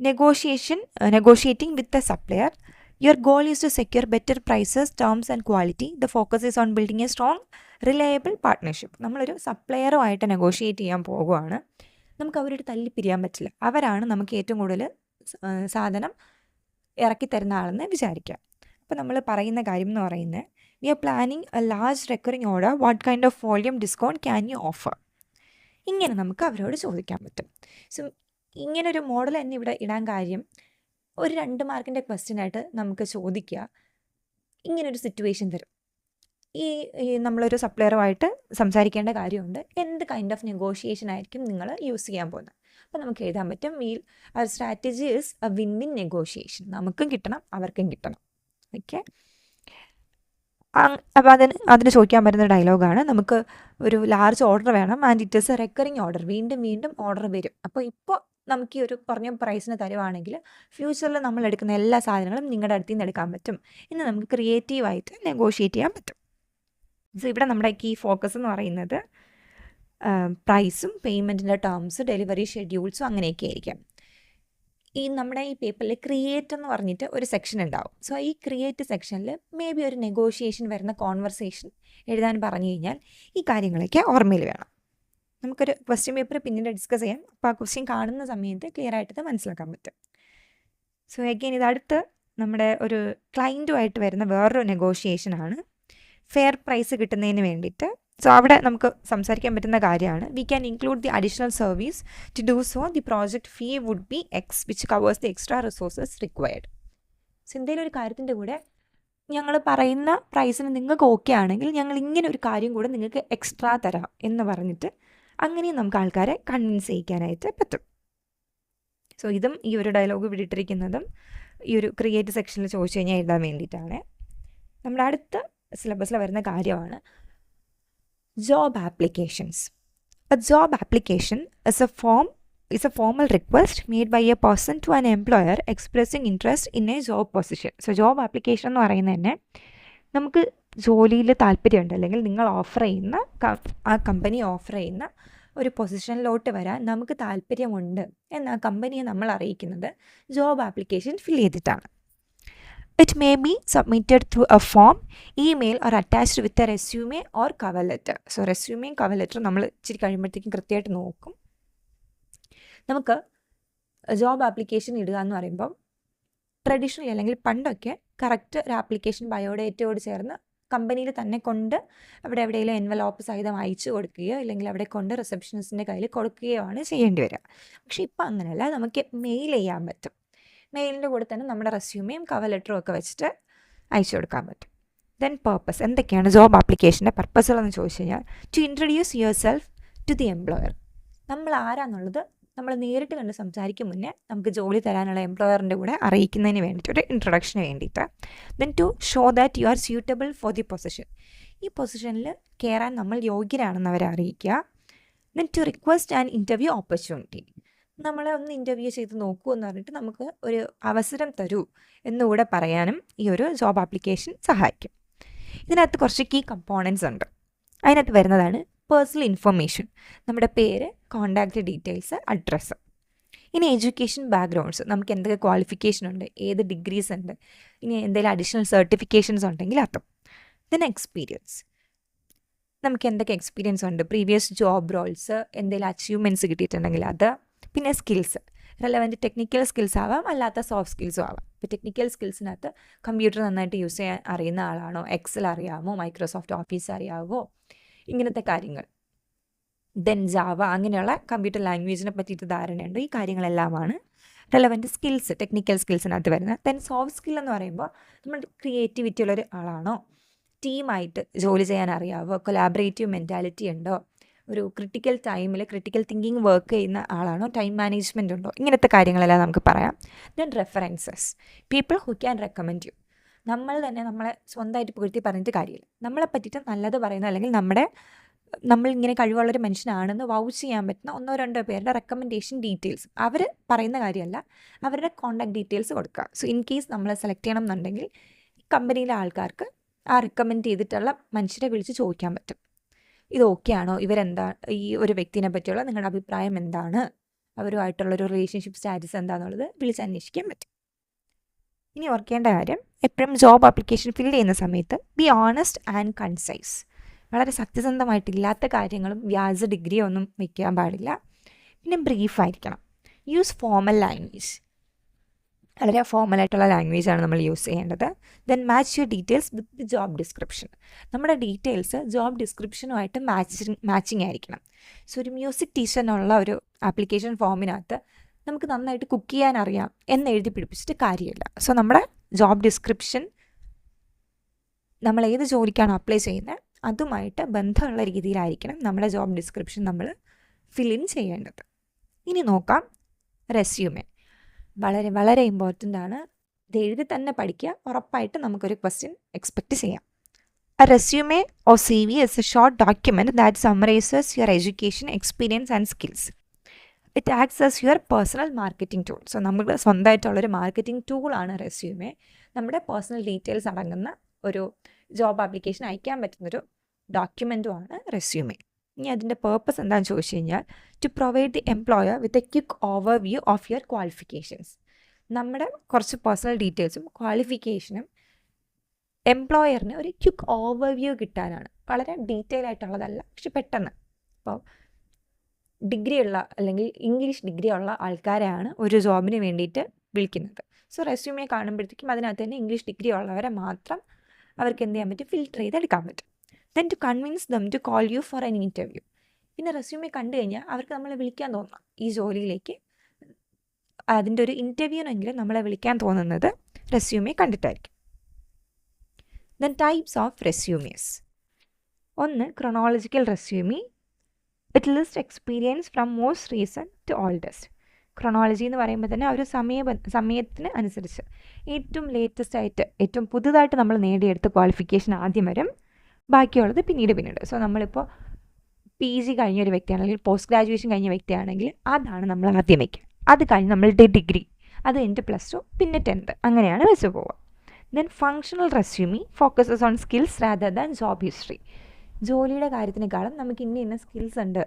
negotiating with the supplier. Your goal is to secure better prices, terms and quality. The focus is on building a strong, reliable partnership. നമ്മളൊരു സപ്ലയറുമായിട്ട് negotiate ചെയ്യാൻ പോകുകയാണ്. നമുക്ക് അവരോട് തല്ലിപ്പിരിയാൻ പറ്റില്ല. അവരാണ് നമുക്ക് ഏറ്റവും കൂടുതൽ സാധനം ഇറക്കി തരുന്ന ആളെന്ന് വിചാരിക്കാം. അപ്പോൾ നമ്മൾ പറയുന്ന കാര്യം എന്ന് പറയുന്നത്, we are planning a large recurring order, what kind of volume discount can you offer? ഇങ്ങനെ നമുക്ക് അവരോട് ചോദിക്കാൻ പറ്റും. സോ ഇങ്ങനൊരു മോഡൽ തന്നെ ഇവിടെ ഇടാൻ കാര്യം, ഒരു 2 മാർക്കിൻ്റെ ക്വസ്റ്റ്യനായിട്ട് നമുക്ക് ചോദിക്കുക, ഇങ്ങനൊരു സിറ്റുവേഷൻ തരും, ഈ നമ്മളൊരു സപ്ലയറുമായിട്ട് സംസാരിക്കേണ്ട കാര്യമുണ്ട്, എന്ത് കൈൻഡ് ഓഫ് നെഗോഷിയേഷൻ ആയിരിക്കും നിങ്ങൾ യൂസ് ചെയ്യാൻ പോകുന്നത്? അപ്പോൾ നമുക്ക് എഴുതാൻ പറ്റും, our strategy is a win win negotiation. നമുക്കും കിട്ടണം, അവർക്കും കിട്ടണം. ഓക്കെ, അപ്പോൾ അതിന് ചോദിക്കാൻ പറ്റുന്ന ഡയലോഗാണ്, നമുക്ക് ഒരു ലാർജ് ഓർഡർ വേണം and it is A recurring order. വീണ്ടും വീണ്ടും ഓർഡർ വരും. അപ്പോൾ ഇപ്പോൾ നമുക്ക് ഈ ഒരു കുറഞ്ഞ പ്രൈസിന് തരുവാണെങ്കിൽ ഫ്യൂച്ചറിൽ നമ്മൾ എടുക്കുന്ന എല്ലാ സാധനങ്ങളും നിങ്ങളുടെ അടുത്ത് നിന്ന് എടുക്കാൻ പറ്റും എന്ന് നമുക്ക് ക്രിയേറ്റീവായിട്ട് നെഗോഷിയേറ്റ് ചെയ്യാൻ പറ്റും. സോ ഇവിടെ നമ്മുടെ കീ ഫോക്കസ് എന്ന് പറയുന്നത് പ്രൈസും പേയ്മെൻറ്റിൻ്റെ ടേംസ്, ഡെലിവറി ഷെഡ്യൂൾസും അങ്ങനെയൊക്കെ ആയിരിക്കാം. നമ്മുടെ ഈ പേപ്പറിൽ ക്രിയേറ്റ് എന്ന് പറഞ്ഞിട്ട് ഒരു സെക്ഷൻ ഉണ്ടാവും. സോ ഈ ക്രിയേറ്റ് സെക്ഷനിൽ മേ ബി ഒരു നെഗോഷിയേഷൻ വരുന്ന കോൺവെർസേഷൻ എഴുതാൻ പറഞ്ഞു കഴിഞ്ഞാൽ ഈ കാര്യങ്ങളൊക്കെ ഓർമ്മയിൽ വേണം. നമുക്കൊരു ക്വസ്റ്റ്യൻ പേപ്പർ പിന്നീട് ഡിസ്കസ് ചെയ്യാം. അപ്പോൾ ആ ക്വസ്റ്റ്യൻ കാണുന്ന സമയത്ത് ക്ലിയർ ആയിട്ട് മനസ്സിലാക്കാൻ പറ്റും. സോ അഗെയിൻ ഇതടുത്ത് നമ്മുടെ ഒരു ക്ലയൻറ്റുമായിട്ട് വരുന്ന വേറൊരു നെഗോഷിയേഷനാണ് ഫെയർ പ്രൈസ് കിട്ടുന്നതിന് വേണ്ടിയിട്ട്. സോ അവിടെ നമുക്ക് സംസാരിക്കാൻ പറ്റുന്ന കാര്യമാണ്, we can include the additional service to do so the project fee would be X which covers the extra resources required. So എന്തെങ്കിലും ഒരു കാര്യത്തിൻ്റെ കൂടെ ഞങ്ങൾ പറയുന്ന പ്രൈസിന് നിങ്ങൾക്ക് ഓക്കെ ആണെങ്കിൽ ഞങ്ങൾ ഇങ്ങനെ ഒരു കാര്യം കൂടെ നിങ്ങൾക്ക് എക്സ്ട്രാ തരാം എന്ന് പറഞ്ഞിട്ട് അങ്ങനെയും നമുക്ക് ആൾക്കാരെ കൺവിൻസ് ചെയ്യിക്കാനായിട്ട് പറ്റും. സോ ഇതും ഈ ഒരു ഡയലോഗ് വിട്ടിരിക്കുന്നതും ഈ ഒരു ക്രിയേറ്റ് സെക്ഷനിൽ ചോദിച്ചു കഴിഞ്ഞാൽ എഴുതാൻ വേണ്ടിയിട്ടാണ്. നമ്മുടെ അടുത്ത സിലബസിൽ വരുന്ന കാര്യമാണ് job applications. A job application is a formal request made by a person to an employer expressing interest in a job position. So job application എന്ന് പറയുന്നത് തന്നെ നമുക്ക് ജോലിയിൽ താല്പര്യമുണ്ട്, അല്ലെങ്കിൽ നിങ്ങൾ ഓഫർ ചെയ്യുന്ന ആ കമ്പനി ഓഫർ ചെയ്യുന്ന ഒരു പൊസിഷനിലോട്ട് വരാൻ നമുക്ക് താല്പര്യമുണ്ട് എന്ന് ആ കമ്പനിയെ നമ്മൾ അറിയിക്കുന്നത് ജോബ് ആപ്ലിക്കേഷൻ ഫിൽ ചെയ്തിട്ടാണ്. It may be submitted through a form, email or attached with a resume or cover letter. So resume cover letter നമ്മൾ ഇച്ചിരി കഴിയുമ്പോഴത്തേക്കും കൃത്യമായിട്ട് നോക്കും. നമുക്ക് ജോബ് ആപ്ലിക്കേഷൻ ഇടുക എന്ന് പറയുമ്പോൾ ട്രഡീഷണലി അല്ലെങ്കിൽ പണ്ടൊക്കെ കറക്റ്റ് ഒരു ആപ്ലിക്കേഷൻ ബയോഡേറ്റയോട് ചേർന്ന് കമ്പനിയിൽ തന്നെ കൊണ്ട് അവിടെ എവിടെയെങ്കിലും എൻവലോപ്പ് സഹിതം അയച്ചു കൊടുക്കുകയോ അല്ലെങ്കിൽ അവിടെ കൊണ്ട് റിസപ്ഷനിസ്റ്റിൻ്റെ കയ്യിൽ കൊടുക്കുകയോ ആണ് ചെയ്യേണ്ടി വരിക. പക്ഷേ ഇപ്പം അങ്ങനെയല്ല, നമുക്ക് മെയിൽ ചെയ്യാൻ പറ്റും. മെയിലിൻ്റെ കൂടെ തന്നെ നമ്മുടെ റെസ്യൂമെയും കവർ ലെറ്ററും ഒക്കെ വെച്ചിട്ട് അയച്ചു കൊടുക്കാൻ പറ്റും. ദെൻ പർപ്പസ്, എന്തൊക്കെയാണ് ജോബ് ആപ്ലിക്കേഷൻ്റെ പർപ്പസുകളെന്ന് ചോദിച്ചു കഴിഞ്ഞാൽ, to introduce yourself to the employer. നമ്മൾ ആരാന്നുള്ളത് നമ്മൾ നേരിട്ട് കണ്ട് സംസാരിക്കും മുന്നേ നമുക്ക് ജോലി തരാനുള്ള എംപ്ലോയറിൻ്റെ കൂടെ അറിയിക്കുന്നതിന് വേണ്ടിയിട്ട്, ഒരു ഇൻട്രൊഡക്ഷന് വേണ്ടിയിട്ട്. Then to show that you are suitable for the position. ഈ പൊസിഷനിൽ കയറാൻ നമ്മൾ യോഗ്യരാണെന്ന് അവരെ അറിയിക്കുക. Then to request and interview opportunity. നമ്മളെ ഒന്ന് ഇൻ്റർവ്യൂ ചെയ്ത് നോക്കൂ എന്ന് പറഞ്ഞിട്ട് നമുക്ക് ഒരു അവസരം തരൂ എന്നുകൂടെ പറയാനും ഈ ഒരു ജോബ് ആപ്ലിക്കേഷൻ സഹായിക്കും. ഇതിനകത്ത് കുറച്ച് കീ കമ്പോണൻസ് ഉണ്ട്. അതിനകത്ത് വരുന്നതാണ് പേഴ്സണൽ ഇൻഫർമേഷൻ, നമ്മുടെ പേര്, കോൺടാക്റ്റ് ഡീറ്റെയിൽസ്, അഡ്രസ്സ്. ഇനി എഡ്യൂക്കേഷൻ ബാക്ക്ഗ്രൗണ്ട്സ്, നമുക്ക് എന്തൊക്കെ ക്വാളിഫിക്കേഷൻ ഉണ്ട്, ഏത് ഡിഗ്രീസ് ഉണ്ട്, ഇനി എന്തെങ്കിലും അഡീഷണൽ സർട്ടിഫിക്കേഷൻസ് ഉണ്ടെങ്കിൽ അതും. ദെൻ എക്സ്പീരിയൻസ്, നമുക്ക് എന്തൊക്കെ എക്സ്പീരിയൻസ് ഉണ്ട്, പ്രീവിയസ് ജോബ് റോൾസ്, എന്തെങ്കിലും അച്ചീവ്മെൻറ്റ്സ് കിട്ടിയിട്ടുണ്ടെങ്കിൽ അത്. പിന്നെ സ്കിൽസ്, റെലവൻറ്റ് ടെക്നിക്കൽ സ്കിൽസ് ആവാം, അല്ലാത്ത സോഫ്റ്റ് സ്കിൽസും ആവാം. ഇപ്പോൾ ടെക്നിക്കൽ സ്കിൽസിനകത്ത് കമ്പ്യൂട്ടർ നന്നായിട്ട് യൂസ് ചെയ്യാൻ അറിയുന്ന ആളാണോ, എക്സൽ അറിയാമോ, മൈക്രോസോഫ്റ്റ് ഓഫീസ് അറിയാമോ, ഇങ്ങനത്തെ കാര്യങ്ങൾ. ദെൻ ജാവ, അങ്ങനെയുള്ള കമ്പ്യൂട്ടർ ലാംഗ്വേജിനെ പറ്റിയിട്ട് ധാരണയുണ്ട്. ഈ കാര്യങ്ങളെല്ലാമാണ് റെലവൻറ്റ് സ്കിൽസ്, ടെക്നിക്കൽ സ്കിൽസിനകത്ത് വരുന്നത്. ദെൻ സോഫ്റ്റ് സ്കിൽ എന്ന് പറയുമ്പോൾ നമ്മൾ ക്രിയേറ്റിവിറ്റി ഉള്ളൊരു ആളാണോ, ടീമായിട്ട് ജോലി ചെയ്യാൻ അറിയാമോ, കൊലാബറേറ്റീവ് മെൻറ്റാലിറ്റി ഉണ്ടോ, ഒരു ക്രിട്ടിക്കൽ ടൈമിൽ ക്രിട്ടിക്കൽ തിങ്കിങ് വർക്ക് ചെയ്യുന്ന ആളാണോ, ടൈം മാനേജ്മെൻ്റ് ഉണ്ടോ, ഇങ്ങനത്തെ കാര്യങ്ങളെല്ലാം നമുക്ക് പറയാം. Then references, people who can recommend you. നമ്മൾ തന്നെ നമ്മളെ സ്വന്തമായിട്ട് പുകഴ്ത്തി പറഞ്ഞിട്ട് കാര്യമില്ല. നമ്മളെ പറ്റിയിട്ട് നല്ലത് പറയുന്ന, അല്ലെങ്കിൽ നമ്മൾ ഇങ്ങനെ കഴിവുള്ളൊരു മനുഷ്യനാണെന്ന് വൗച്ച് ചെയ്യാൻ പറ്റുന്ന 1-2 പേരുടെ റെക്കമെൻഡേഷൻ ഡീറ്റെയിൽസ്, അവർ പറയുന്ന കാര്യമല്ല, അവരുടെ കോൺടാക്ട് ഡീറ്റെയിൽസ് കൊടുക്കുക. സോ ഇൻ കേസ് നമ്മൾ സെലക്ട് ചെയ്യണം എന്നുണ്ടെങ്കിൽ കമ്പനിയിലെ ആൾക്കാർക്ക് ആ റെക്കമെൻഡ് ചെയ്തിട്ടുള്ള മനുഷ്യരെ വിളിച്ച് ചോദിക്കാൻ പറ്റും, ഇത് ഓക്കെ ആണോ, ഈ ഒരു വ്യക്തിനെ പറ്റിയുള്ള നിങ്ങളുടെ അഭിപ്രായം എന്താണ്, അവരുമായിട്ടുള്ളൊരു റിലേഷൻഷിപ്പ് സ്റ്റാറ്റസ് എന്താണെന്നുള്ളത് വിളിച്ച് അന്വേഷിക്കാൻ പറ്റും. ഇനി ഓർക്കേണ്ട കാര്യം, എപ്പോഴും ജോബ് ആപ്ലിക്കേഷൻ ഫിൽ ചെയ്യുന്ന സമയത്ത് ബി ഓണസ്റ്റ് ആൻഡ് കൺസൈസ്. വളരെ സത്യസന്ധമായിട്ടില്ലാത്ത കാര്യങ്ങളും വ്യാജ ഡിഗ്രിയോ ഒന്നും വയ്ക്കാൻ പാടില്ല. പിന്നെ ബ്രീഫായിരിക്കണം. യൂസ് ഫോമൽ ലാംഗ്വേജ്, വളരെ ഫോമലായിട്ടുള്ള ലാംഗ്വേജാണ് നമ്മൾ യൂസ് ചെയ്യേണ്ടത്. Then match your details with the job description. നമ്മുടെ ഡീറ്റെയിൽസ് ജോബ് ഡിസ്ക്രിപ്ഷനുമായിട്ട് മാച്ചിങ് ആയിരിക്കണം. സോ ഒരു മ്യൂസിക് ടീച്ചറിനുള്ള ഒരു ആപ്ലിക്കേഷൻ ഫോമിനകത്ത് നമുക്ക് നന്നായിട്ട് കുക്ക് ചെയ്യാൻ അറിയാം എന്ന് എഴുതി പിടിപ്പിച്ചിട്ട് കാര്യമില്ല. സോ നമ്മുടെ ജോബ് ഡിസ്ക്രിപ്ഷൻ, നമ്മൾ ഏത് ജോലിക്കാണ് അപ്ലൈ ചെയ്യുന്നത് അതുമായിട്ട് ബന്ധമുള്ള രീതിയിലായിരിക്കണം നമ്മുടെ ജോബ് ഡിസ്ക്രിപ്ഷൻ നമ്മൾ ഫില്ലിൻ ചെയ്യേണ്ടത്. ഇനി നോക്കാം റെസ്യൂമെ. വളരെ വളരെ ഇമ്പോർട്ടൻ്റ് ആണ്. ഇത് എഴുതി തന്നെ പഠിക്കുക. ഉറപ്പായിട്ട് നമുക്കൊരു ക്വസ്റ്റ്യൻ എക്സ്പെക്റ്റ് ചെയ്യാം. A resume or CV is a short document that summarizes your education, experience and skills. It acts as your personal marketing tool. So നമ്മുടെ സ്വന്തമായിട്ടുള്ളൊരു മാർക്കറ്റിംഗ് ടൂളാണ് റെസ്യൂമെ. നമ്മുടെ പേഴ്സണൽ ഡീറ്റെയിൽസ് അടങ്ങുന്ന ഒരു ജോബ് ആപ്ലിക്കേഷൻ അയക്കാൻ പറ്റുന്നൊരു ഡോക്യുമെൻറ്റുമാണ് resume. ഇനി അതിൻ്റെ പേർപ്പസ് എന്താണെന്ന് ചോദിച്ചു കഴിഞ്ഞാൽ, to provide the employer with a quick overview of your qualifications. നമ്മുടെ കുറച്ച് പേഴ്സണൽ ഡീറ്റെയിൽസും ക്വാളിഫിക്കേഷനും എംപ്ലോയറിന് ഒരു ക്വിക്ക് ഓവർവ്യൂ കിട്ടാനാണ്. വളരെ ഡീറ്റെയിൽ ആയിട്ടുള്ളതല്ല, പക്ഷെ പെട്ടെന്ന്. അപ്പോൾ ഡിഗ്രിയുള്ള അല്ലെങ്കിൽ ഇംഗ്ലീഷ് ഡിഗ്രി ഉള്ള ആൾക്കാരെയാണ് ഒരു ജോബിന് വേണ്ടിയിട്ട് വിളിക്കുന്നത്. സോ റെസ്യൂമെ കാണുമ്പോഴത്തേക്കും അതിനകത്ത് തന്നെ ഇംഗ്ലീഷ് ഡിഗ്രി ഉള്ളവരെ മാത്രം അവർക്ക് എന്ത് ചെയ്യാൻ പറ്റും, ഫിൽറ്റർ ചെയ്തെടുക്കാൻ പറ്റും. Then to convince them to call you for an interview. പിന്നെ റെസ്യൂമെ കണ്ടു കഴിഞ്ഞാൽ അവർക്ക് നമ്മളെ വിളിക്കാൻ തോന്നാം ഈ ജോലിയിലേക്ക്. അതിൻ്റെ ഒരു ഇൻ്റർവ്യൂവിനെങ്കിലും നമ്മളെ വിളിക്കാൻ തോന്നുന്നത് റെസ്യൂമെ കണ്ടിട്ടായിരിക്കും. Then types of resumes. 1, chronological resume. It list experience from most recent to oldest. Chronology എന്ന് പറയുമ്പോൾ തന്നെ ഒരു സമയത്തിന് അനുസരിച്ച് ഏറ്റവും ലേറ്റസ്റ്റ് ആയിട്ട് ഏറ്റവും പുതുതായിട്ട് നമ്മൾ നേടിയെടുത്ത ക്വാളിഫിക്കേഷൻ ആദ്യം വരും, ബാക്കിയുള്ളത് പിന്നീട്. സോ നമ്മളിപ്പോൾ PG കഴിഞ്ഞ ഒരു വ്യക്തിയാണെങ്കിൽ, പോസ്റ്റ് ഗ്രാജുവേഷൻ കഴിഞ്ഞ വ്യക്തിയാണെങ്കിൽ അതാണ് നമ്മൾ ആദ്യം വയ്ക്കുക. അത് കഴിഞ്ഞ് നമ്മളുടെ ഡിഗ്രി, അത് കഴിഞ്ഞിട്ട് +2, പിന്നെ 10th, അങ്ങനെയാണ് വെച്ച് പോവുക. Then functional resume focuses on skills rather than job history. ജോലിയുടെ കാര്യത്തിനേക്കാളും നമുക്ക് ഇന്ന സ്കിൽസ് ഉണ്ട്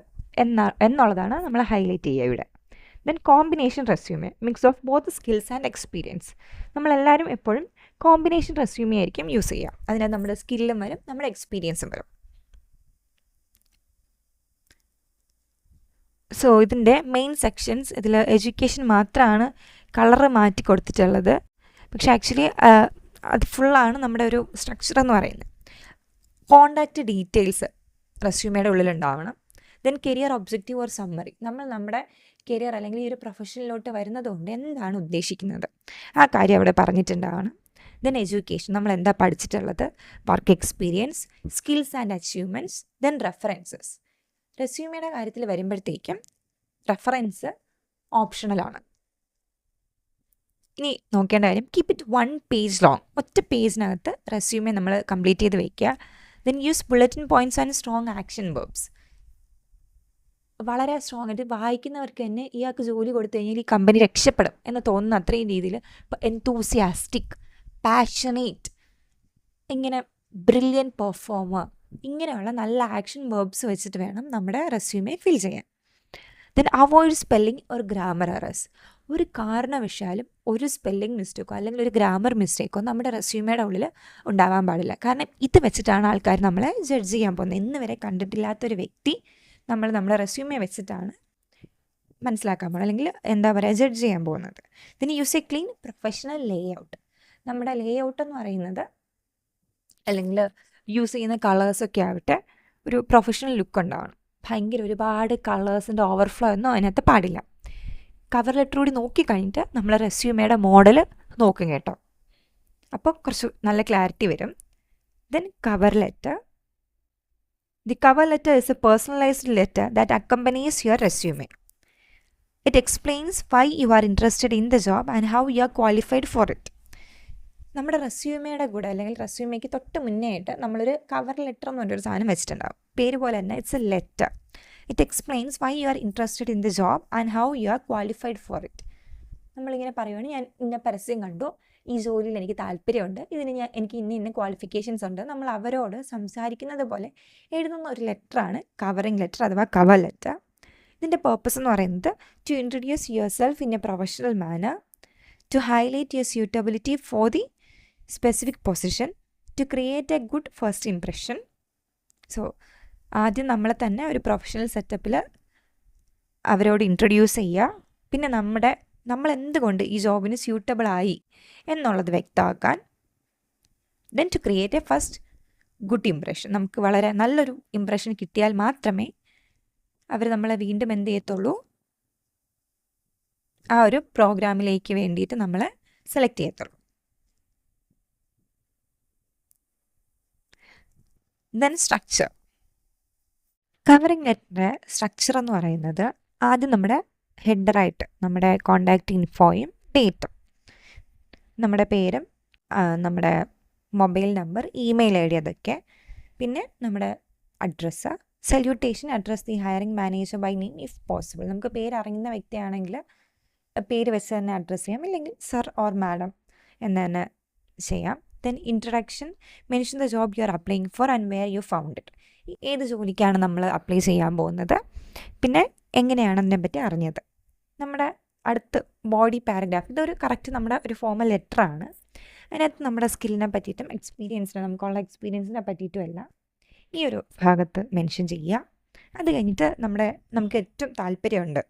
എന്നുള്ളതാണ് നമ്മൾ ഹൈലൈറ്റ് ചെയ്യുക ഇവിടെ. Then combination resume, mix of both skills and experience. നമ്മളെല്ലാവരും എപ്പോഴും കോമ്പിനേഷൻ റെസ്യൂമെ ആയിരിക്കും യൂസ് ചെയ്യുക. അതിനകത്ത് നമ്മുടെ സ്കില്ലും വരും, നമ്മുടെ എക്സ്പീരിയൻസും വരും. സോ ഇതിൻ്റെ മെയിൻ സെക്ഷൻസ്, ഇതിൽ എഡ്യൂക്കേഷൻ മാത്രമാണ് കളറ് മാറ്റി കൊടുത്തിട്ടുള്ളത്. പക്ഷേ ആക്ച്വലി അത് ഫുള്ളാണ് നമ്മുടെ ഒരു സ്ട്രക്ചർ എന്ന് പറയുന്നത്. കോണ്ടാക്റ്റ് ഡീറ്റെയിൽസ് റെസ്യൂമയുടെ ഉള്ളിലുണ്ടാവണം. Then career objective or summary. നമ്മുടെ കരിയർ അല്ലെങ്കിൽ ഈ ഒരു പ്രൊഫഷനിലോട്ട് വരുന്നതുകൊണ്ട് എന്താണ് ഉദ്ദേശിക്കുന്നത് ആ കാര്യം അവിടെ പറഞ്ഞിട്ടുണ്ടാവണം. ദെൻ എഡ്യൂക്കേഷൻ, നമ്മൾ എന്താ പഠിച്ചിട്ടുള്ളത്, work experience, skills and achievements. Then references. റെസ്യൂമയുടെ കാര്യത്തിൽ വരുമ്പോഴത്തേക്കും റെഫറൻസ് ഓപ്ഷണലാണ്. ഇനി നോക്കേണ്ട കാര്യം, കീപ്പ് ഇറ്റ് 1 പേജ് ലോങ്. ഒറ്റ പേജിനകത്ത് റെസ്യൂമെ നമ്മൾ കംപ്ലീറ്റ് ചെയ്ത് വയ്ക്കുക. Then use bulletin points and strong action verbs. വളരെ സ്ട്രോങ് ആയിട്ട് വായിക്കുന്നവർക്ക് തന്നെ ഇയാൾക്ക് ജോലി കൊടുത്തു കഴിഞ്ഞാൽ ഈ കമ്പനി രക്ഷപ്പെടും എന്ന് തോന്നുന്ന അത്രയും രീതിയിൽ ഇപ്പോൾ എൻതൂസിയാസ്റ്റിക്, പാഷനേറ്റ്, ഇങ്ങനെ ബ്രില്യൻ പെർഫോമർ, ഇങ്ങനെയുള്ള നല്ല ആക്ഷൻ വെർബ്സ് വെച്ചിട്ട് വേണം നമ്മുടെ റെസ്യൂമെ ഫിൽ ചെയ്യാൻ. Then avoid spelling or grammar errors. ഒരു കാരണവശാലും ഒരു സ്പെല്ലിംഗ് മിസ്റ്റേക്കോ അല്ലെങ്കിൽ ഒരു ഗ്രാമർ മിസ്റ്റേക്കോ നമ്മുടെ റെസ്യൂമയുടെ ഉള്ളിൽ ഉണ്ടാവാൻ പാടില്ല. കാരണം ഇത് വെച്ചിട്ടാണ് ആൾക്കാർ നമ്മളെ ജഡ്ജ് ചെയ്യാൻ പോകുന്നത്. ഇന്ന് വരെ കണ്ടിട്ടില്ലാത്തൊരു വ്യക്തി നമ്മുടെ റെസ്യൂമെ വെച്ചിട്ടാണ് മനസ്സിലാക്കാൻ പോകുന്നത്, അല്ലെങ്കിൽ എന്താ പറയുക, ജഡ്ജ് ചെയ്യാൻ പോകുന്നത്. ഇതിന് use A clean professional Leh out. നമ്മുടെ ലേ ഔട്ട് എന്ന് പറയുന്നത്, അല്ലെങ്കിൽ യൂസ് ചെയ്യുന്ന കളേഴ്സൊക്കെ ആവട്ടെ, ഒരു പ്രൊഫഷണൽ ലുക്ക് ഉണ്ടാവണം. ഭയങ്കര ഒരുപാട് കളേഴ്സിൻ്റെ ഓവർഫ്ലോ ഒന്നും അതിനകത്ത് പാടില്ല. കവർ ലെറ്റർ കൂടി നോക്കിക്കഴിഞ്ഞിട്ട് നമ്മൾ റെസ്യൂമയുടെ മോഡൽ നോക്കും കേട്ടോ, അപ്പോൾ കുറച്ച് നല്ല ക്ലാരിറ്റി വരും. Then cover letter, The cover letter is a personalized letter that accompanies your resume. It explains why you are interested in the job and how you are qualified for it. നമ്മുടെ റെസ്യൂമയുടെ കൂടെ അല്ലെങ്കിൽ റെസ്യൂമയ്ക്ക് തൊട്ട് മുന്നേ ആയിട്ട് നമ്മളൊരു cover letter എന്ന് പറഞ്ഞൊരു സാധനം വെച്ചിട്ടുണ്ടാവും. പേര് പോലെ തന്നെ it's A letter. It explains why you are interested in the job and how you are qualified for it. നമ്മളിങ്ങനെ പറയുവാണ്, ഞാൻ ഇന്ന പരസ്യം കണ്ടു, ഈ ജോലിയിൽ എനിക്ക് താല്പര്യമുണ്ട്, ഇതിന് എനിക്ക് ഇന്ന ക്വാളിഫിക്കേഷൻസ് ഉണ്ട്. നമ്മൾ അവരോട് സംസാരിക്കുന്നത് പോലെ എഴുതുന്ന ഒരു ലെറ്ററാണ് കവറിങ് ലെറ്റർ അഥവാ കവർ ലെറ്റർ. ഇതിൻ്റെ പേർപ്പസ് എന്ന് പറയുന്നത് to introduce yourself in a professional manner, to highlight your suitability for the specific position, to create a good first impression. So ആദ്യം നമ്മളെ തന്നെ ഒരു പ്രൊഫഷണൽ സെറ്റപ്പിൽ അവരോട് ഇൻട്രൊഡ്യൂസ് ചെയ്യുക. പിന്നെ നമ്മൾ എന്തുകൊണ്ട് ഈ ജോബിന് സ്യൂട്ടബിളായി എന്നുള്ളത് വ്യക്തമാക്കാൻ. Then to create a first good impression. നമുക്ക് വളരെ നല്ലൊരു ഇംപ്രഷൻ കിട്ടിയാൽ മാത്രമേ അവർ നമ്മളെ വീണ്ടും എന്ത് ചെയ്യത്തുള്ളൂ, ആ ഒരു പ്രോഗ്രാമിലേക്ക് വേണ്ടിയിട്ട് നമ്മളെ സെലക്ട് ചെയ്യത്തുള്ളൂ. Then structure. കവറിങ് ലെറ്ററിൻ്റെ സ്ട്രക്ചർ എന്ന് പറയുന്നത് ആദ്യം നമ്മുടെ ഹെഡറായിട്ട് നമ്മുടെ കോണ്ടാക്റ്റ് ഇൻഫോയും ഡേറ്റും, നമ്മുടെ പേരും നമ്മുടെ mobile number, email I D, അതൊക്കെ. പിന്നെ നമ്മുടെ address, salutation, address the hiring manager by name if possible. നമുക്ക് പേര് അറിയുന്ന വ്യക്തിയാണെങ്കിൽ പേര് വെച്ച് തന്നെ അഡ്രസ്സ് ചെയ്യാം, ഇല്ലെങ്കിൽ സർ ഓർ മാഡം എന്ന് തന്നെ ചെയ്യാം. Then introduction, mention the job you are applying for and where you found it. ഏത് ജോലിക്കാണ് നമ്മൾ അപ്ലൈ ചെയ്യാൻ പോകുന്നത്, പിന്നെ എങ്ങനെയാണ് അതിനെപ്പറ്റി അറിഞ്ഞത്. നമ്മുടെ അടുത്ത് ബോഡി പാരഗ്രാഫ്, ഇതൊരു കറക്റ്റ് നമ്മുടെ ഒരു ഫോമൽ ലെറ്ററാണ്. അതിനകത്ത് നമ്മുടെ സ്കില്ലിനെ പറ്റിയിട്ടും എക്സ്പീരിയൻസിനെ, നമുക്കുള്ള എക്സ്പീരിയൻസിനെ പറ്റിയിട്ടും എല്ലാം ഈ ഒരു ഭാഗത്ത് മെൻഷൻ ചെയ്യുക. അത് കഴിഞ്ഞിട്ട് നമുക്ക് ഏറ്റവും താല്പര്യമുണ്ട്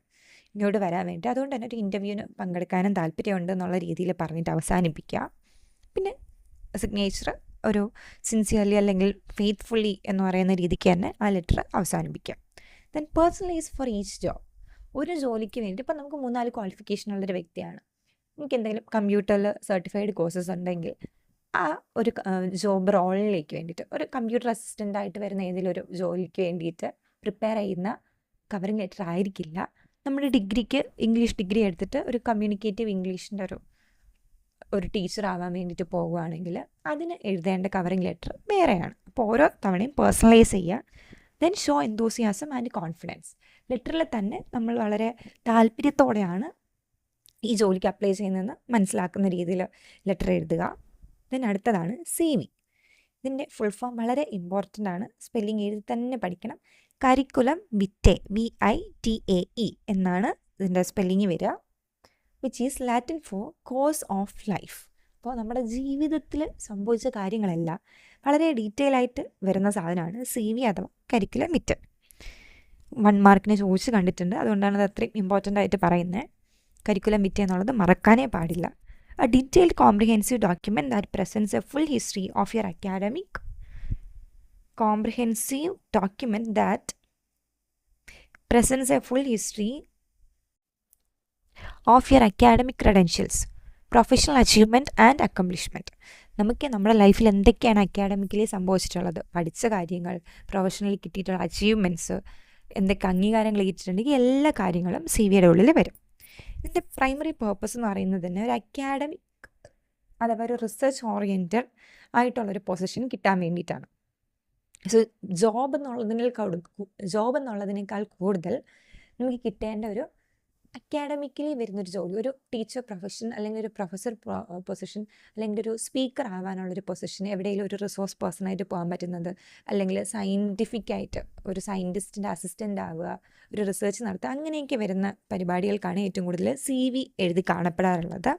ഇങ്ങോട്ട് വരാൻ വേണ്ടി, അതുകൊണ്ട് തന്നെ ഒരു ഇൻ്റർവ്യൂവിന് പങ്കെടുക്കാനും താല്പര്യമുണ്ട് എന്നുള്ള രീതിയിൽ പറഞ്ഞിട്ട് അവസാനിപ്പിക്കുക. പിന്നെ സിഗ്നേച്ചർ ഒരു സിൻസിയർലി അല്ലെങ്കിൽ ഫെയ്ത്ത്ഫുള്ളി എന്ന് പറയുന്ന രീതിക്ക് തന്നെ ആ ലെറ്റർ അവസാനിപ്പിക്കുക. Then personalise for each job. ഒരു ജോലിക്ക് വേണ്ടി ഇപ്പം നമുക്ക് 3-4 ക്വാളിഫിക്കേഷനുള്ളൊരു വ്യക്തിയാണ്, എനിക്ക് എന്തെങ്കിലും കമ്പ്യൂട്ടറിൽ സർട്ടിഫൈഡ് കോഴ്സസ് ഉണ്ടെങ്കിൽ ആ ഒരു ജോബ് റോളിലേക്ക് വേണ്ടിയിട്ട്, ഒരു കമ്പ്യൂട്ടർ അസിസ്റ്റൻ്റായിട്ട് വരുന്ന ഏതെങ്കിലും ഒരു ജോലിക്ക് വേണ്ടിയിട്ട് പ്രിപ്പയർ ചെയ്യുന്ന കവറിങ് ലെറ്റർ ആയിരിക്കില്ല. നമ്മുടെ ഡിഗ്രിക്ക് ഇംഗ്ലീഷ് ഡിഗ്രി എടുത്തിട്ട് ഒരു കമ്മ്യൂണിക്കേറ്റീവ് ഇംഗ്ലീഷിൻ്റെ ഒരു ടീച്ചർ ആവാൻ വേണ്ടിയിട്ട് പോകുകയാണെങ്കിൽ അതിന് എഴുതേണ്ട കവറിങ് ലെറ്റർ വേറെയാണ്. അപ്പോൾ ഓരോ തവണയും പേഴ്സണലൈസ് ചെയ്യുക. Then show enthusiasm and confidence. ലെറ്ററിൽ തന്നെ നമ്മൾ വളരെ താല്പര്യത്തോടെയാണ് ഈ ജോലിക്ക് അപ്ലൈ ചെയ്യുന്നതെന്ന് മനസ്സിലാക്കുന്ന രീതിയിൽ ലെറ്റർ എഴുതുക. ദെൻ അടുത്തതാണ് CV. ഇതിൻ്റെ ഫുൾ ഫോം വളരെ ഇമ്പോർട്ടൻ്റ് ആണ്, സ്പെല്ലിംഗ് എഴുതി തന്നെ പഠിക്കണം. കരിക്കുലം വിറ്റെ, VITAE എന്നാണ് ഇതിൻ്റെ സ്പെല്ലിങ് വരിക, which is Latin for course of life. അപ്പോൾ നമ്മുടെ ജീവിതത്തിൽ സംഭവിച്ച കാര്യങ്ങളെല്ലാം വളരെ ഡീറ്റെയിൽ ആയിട്ട് വരുന്ന സാധനമാണ് CV അഥവാ കരിക്കുലം വിറ്റെ. 1 മാർക്കിന് ചോദിച്ച് കണ്ടിട്ടുണ്ട്, അതുകൊണ്ടാണ് അത് അത്രയും ഇമ്പോർട്ടൻ്റ് ആയിട്ട് പറയുന്നത്. കരിക്കുലം വിറ്റെ എന്നുള്ളത് മറക്കാനേ പാടില്ല. A detailed comprehensive document that presents a full history of your academic credentials, professional achievement and accomplishment. നമുക്ക് നമ്മുടെ ലൈഫിൽ എന്തൊക്കെയാണ് അക്കാഡമിക്കലി സംഭവിച്ചിട്ടുള്ളത്, പഠിച്ച കാര്യങ്ങൾ, പ്രൊഫഷണലി കിട്ടിയിട്ടുള്ള അച്ചീവ്മെൻറ്റ്സ്, എന്തൊക്കെ അംഗീകാരങ്ങൾ കിട്ടിയിട്ടുണ്ടെങ്കിൽ എല്ലാ കാര്യങ്ങളും CVയുടെ ഉള്ളിൽ വരും. ഇതിൻ്റെ പ്രൈമറി പേർപ്പസ് എന്ന് പറയുന്നത് തന്നെ ഒരു അക്കാഡമിക് അഥവാ ഒരു റിസർച്ച് ഓറിയൻറ്റഡ് ആയിട്ടുള്ളൊരു പൊസിഷൻ കിട്ടാൻ വേണ്ടിയിട്ടാണ്. സോ ജോബ് എന്നുള്ളതിനേക്കാൾ കൂടുതൽ നമുക്ക് കിട്ടേണ്ട ഒരു അക്കാഡമിക്കലി വരുന്നൊരു ജോലി, ഒരു ടീച്ചർ പ്രൊഫഷൻ അല്ലെങ്കിൽ ഒരു പ്രൊഫസർ പൊസിഷൻ അല്ലെങ്കിൽ ഒരു സ്പീക്കർ ആവാനുള്ളൊരു പൊസിഷൻ, എവിടെയെങ്കിലും ഒരു റിസോഴ്സ് പേഴ്സണായിട്ട് പോകാൻ പറ്റുന്നത്, അല്ലെങ്കിൽ സയൻറ്റിഫിക്കായിട്ട് ഒരു സയൻറ്റിസ്റ്റിൻ്റെ അസിസ്റ്റൻ്റ് ആവുക, ഒരു റിസർച്ച് നടത്തുക, അങ്ങനെയൊക്കെ വരുന്ന പരിപാടികൾക്കാണ് ഏറ്റവും കൂടുതൽ CV എഴുതി കാണപ്പെടാറുള്ളത്.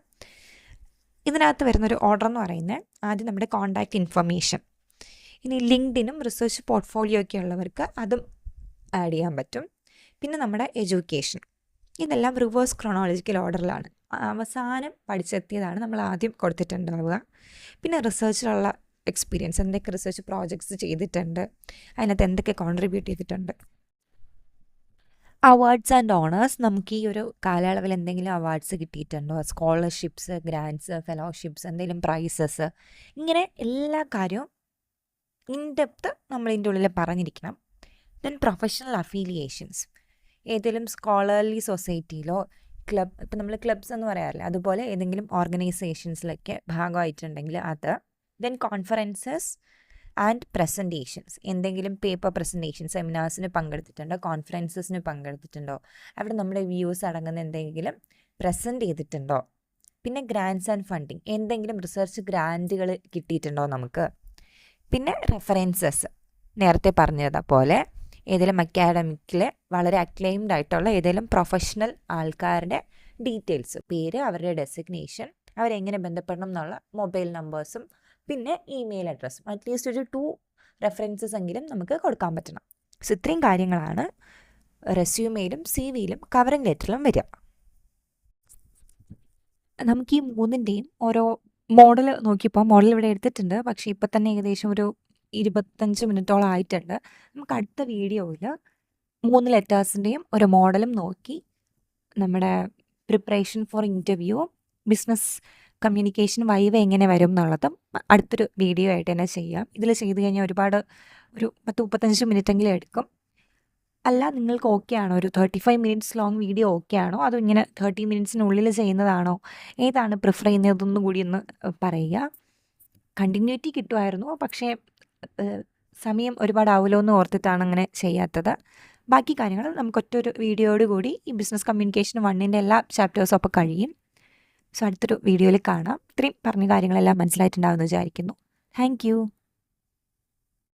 ഇതിനകത്ത് വരുന്നൊരു ഓർഡർ എന്ന് പറയുന്നത് ആദ്യം നമ്മുടെ കോണ്ടാക്റ്റ് ഇൻഫർമേഷൻ, ഇനി ലിങ്ക്ഡിനും റിസർച്ച് പോർട്ട്ഫോളിയോ ഒക്കെ ഉള്ളവർക്ക് അതും ആഡ് ചെയ്യാൻ പറ്റും. പിന്നെ നമ്മുടെ എഡ്യൂക്കേഷൻ, ഇതെല്ലാം റിവേഴ്സ് ക്രോണോളജിക്കൽ ഓർഡറിലാണ്, അവസാനം പഠിച്ചെത്തിയതാണ് നമ്മൾ ആദ്യം കൊടുത്തിട്ടുണ്ടാവുക. പിന്നെ റിസർച്ചിലുള്ള എക്സ്പീരിയൻസ്, എന്തൊക്കെ റിസർച്ച് പ്രോജക്ട്സ് ചെയ്തിട്ടുണ്ട്, അതിനകത്ത് എന്തൊക്കെ കോൺട്രിബ്യൂട്ട് ചെയ്തിട്ടുണ്ട്. അവാർഡ്സ് ആൻഡ് ഓണേഴ്സ്, നമുക്ക് ഈ ഒരു കാലയളവിൽ എന്തെങ്കിലും അവാർഡ്സ് കിട്ടിയിട്ടുണ്ടോ, സ്കോളർഷിപ്സ്, ഗ്രാൻറ്റ്സ്, ഫെലോഷിപ്സ്, എന്തെങ്കിലും പ്രൈസസ്, ഇങ്ങനെ എല്ലാ കാര്യവും ഇൻ ഡെപ്ത് നമ്മൾ ഇതിൻ്റെ ഉള്ളിൽ പറഞ്ഞിരിക്കണം. ദെൻ പ്രൊഫഷണൽ അഫിലിയേഷൻസ്, ഏതെങ്കിലും സ്കോളർലി സൊസൈറ്റിയിലോ ക്ലബ്, ഇപ്പം നമ്മൾ ക്ലബ്സ് എന്ന് പറയാറില്ല, അതുപോലെ ഏതെങ്കിലും ഓർഗനൈസേഷൻസിലൊക്കെ ഭാഗമായിട്ടുണ്ടെങ്കിൽ അത്. ദെൻ കോൺഫറൻസസ് ആൻഡ് പ്രസൻറ്റേഷൻസ്, എന്തെങ്കിലും പേപ്പർ പ്രസൻറ്റേഷൻ സെമിനാർസിന് പങ്കെടുത്തിട്ടുണ്ടോ, കോൺഫറൻസസിന് പങ്കെടുത്തിട്ടുണ്ടോ, അവിടെ നമ്മുടെ വ്യൂസ് അടങ്ങുന്ന എന്തെങ്കിലും പ്രസൻറ്റ് ചെയ്തിട്ടുണ്ടോ. പിന്നെ ഗ്രാൻറ്റ്സ് ആൻഡ് ഫണ്ടിങ്, എന്തെങ്കിലും റിസർച്ച് ഗ്രാൻറ്റുകൾ കിട്ടിയിട്ടുണ്ടോ നമുക്ക്. പിന്നെ റെഫറൻസസ്, നേരത്തെ പറഞ്ഞതുപോലെ ഏതെങ്കിലും അക്കാഡമിക്കിൽ വളരെ അക്ലെയിംഡ് ആയിട്ടുള്ള ഏതെങ്കിലും പ്രൊഫഷണൽ ആൾക്കാരുടെ ഡീറ്റെയിൽസ്, പേര്, അവരുടെ ഡെസിഗ്നേഷൻ, അവരെങ്ങനെ ബന്ധപ്പെടണം എന്നുള്ള മൊബൈൽ നമ്പേഴ്സും പിന്നെ ഇമെയിൽ അഡ്രസ്സും, അറ്റ്ലീസ്റ്റ് ഒരു 2 റെഫറൻസസ് എങ്കിലും നമുക്ക് കൊടുക്കാൻ പറ്റണം. സോ ഇത്രയും കാര്യങ്ങളാണ് റെസ്യൂമെയിലും CV-യിലും കവറിംഗ് ലെറ്ററിലും വരിക. നമുക്ക് ഈ 3ൻ്റെയും ഓരോ മോഡൽ നോക്കിയപ്പോൾ, മോഡൽ ഇവിടെ എടുത്തിട്ടുണ്ട്, പക്ഷേ ഇപ്പം തന്നെ ഏകദേശം ഒരു 25 മിനിറ്റോളം ആയിട്ടുണ്ട്. നമുക്ക് അടുത്ത വീഡിയോയിൽ 3 ലെറ്റേഴ്സിൻ്റെയും ഒരു മോഡലും നോക്കി നമ്മുടെ പ്രിപ്പറേഷൻ ഫോർ ഇൻ്റർവ്യൂവും ബിസിനസ് കമ്മ്യൂണിക്കേഷൻ വൈവ എങ്ങനെ വരും എന്നുള്ളതും അടുത്തൊരു വീഡിയോ ആയിട്ട് തന്നെ ചെയ്യാം. ഇതിൽ ചെയ്ത് കഴിഞ്ഞാൽ ഒരു 10-35 മിനിറ്റെങ്കിലും എടുക്കും. അല്ല, നിങ്ങൾക്ക് ഓക്കെ ആണോ, ഒരു 35 മിനിറ്റ്സ് ലോങ് വീഡിയോ ഓക്കെ ആണോ, അതോ ഇങ്ങനെ 30 മിനിറ്റ്സിനുള്ളിൽ ചെയ്യുന്നതാണോ, ഏതാണ് പ്രിഫർ ചെയ്യുന്നതെന്നും കൂടി ഒന്ന് പറയുക. കണ്ടിന്യൂറ്റി കിട്ടുമായിരുന്നു, പക്ഷേ സമയം ഒരുപാടാവുമല്ലോ എന്ന് ഓർത്തിട്ടാണ് അങ്ങനെ ചെയ്യാത്തത്. ബാക്കി കാര്യങ്ങൾ നമുക്ക് ഒറ്റൊരു വീഡിയോയോട് കൂടി ഈ ബിസിനസ് കമ്മ്യൂണിക്കേഷൻ 1ൻ്റെ എല്ലാ ചാപ്റ്റേഴ്സും അപ്പോൾ കഴിയും. സോ അടുത്തൊരു വീഡിയോയിൽ കാണാം. ഇത്രയും പറഞ്ഞ കാര്യങ്ങളെല്ലാം മനസ്സിലായിട്ടുണ്ടാവുമെന്ന് വിചാരിക്കുന്നു. Thank you.